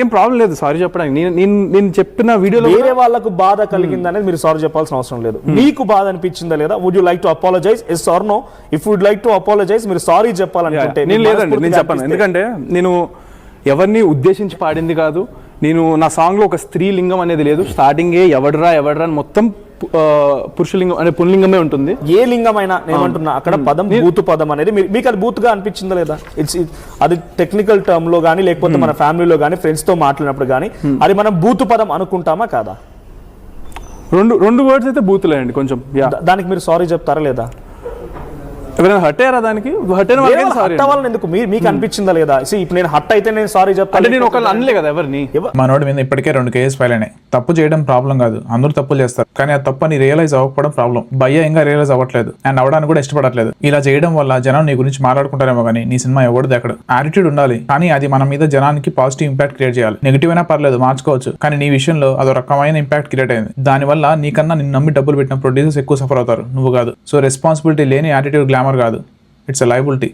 ఏం ప్రాబ్లం లేదు సారీ చెప్పడానికి. నేను చెప్పిన వీడియోలో వేరే వాళ్ళకు బాధ కలిగింది అనేది మీరు సారీ చెప్పాల్సిన అవసరం లేదు. మీకు బాధ అనిపించిందా లేదా? Would you like to apologise? Yes or no? If would like to apologise మీరు సారీ చెప్పాలనుకుంటే. నేను లేదండి, నేను చెప్పాను. ఎందుకంటే నేను ఎవరిని ఉద్దేశించి పాడింది కాదు. నేను నా సాంగ్ లో ఒక స్త్రీలింగం అనేది లేదు. స్టార్టింగే ఎవడరా అని మొత్తం పురుషలింగం అంటే పుల్లింగమే ఉంటుంది. ఏ లింగమైనా ఏమంటున్నా అక్కడ పదం బూతు పదం అనేది మీకు అది బూతుగా అనిపించిందా లేదా? అది టెక్నికల్ టర్మ్ లో కానీ లేకపోతే మన ఫ్యామిలీలో కానీ ఫ్రెండ్స్ తో మాట్లాడినప్పుడు కానీ అది మనం బూతు పదం అనుకుంటామా కాదా? రెండు వర్డ్స్ అయితే బూతులే అండి కొంచెం. దానికి మీరు సారీ చెప్తారా లేదా? ఎవరైనా హట్ అయ్యారా? దానికి హట్ అయిన ఎందుకు మీకు అనిపించిందా లేదా? ఇప్పుడు నేను హట్ అయితే నేను సారీ చెప్తాను అంటే నేను ఒకళ్ళు అనలే కదా ఎవరిని. మనోడి మీద ఇప్పటికే 2 కేసెస్ ఫైల్ అయినాయి. తప్పు చేయడం ప్రాబ్లం కాదు, అందరూ తప్పులు చేస్తారు, కానీ ఆ తప్పు అని రియలైజ్ అవ్వకపోవడం ప్రాబ్లం. భయ్య ఇంకా రియలైజ్ అవ్వట్లేదు అండ్ అవడానికి కూడా ఇష్టపడట్లేదు. ఇలా చేయడం వల్ల జనం నీ గురించి మాట్లాడుకుంటారేమో కానీ నీ సినిమా ఎవడు దేకడు. యాటిట్యూడ్ ఉండాలి, కానీ అది మన మీద జనానికి పాజిటివ్ ఇంపాక్ట్ క్రియేట్ చేయాలి. నెగిటివ్ అయినా పర్లేదు మార్చుకోవచ్చు, కానీ నీ విషయంలో అదో రకమైన ఇంపాక్ట్ క్రియేట్ అయింది. దానివల్ల నీకన్నా నిన్ను నమ్మి డబ్బులు పెట్టిన ప్రొడ్యూసర్స్ ఎక్కువ సఫర్ అవుతారు, నువ్వు కాదు. సో రెస్పాన్సిబిలిటీ లేని యాటిట్యూడ్ గ్లామర్ కాదు, ఇట్స్ ఎ లయబిలిటీ.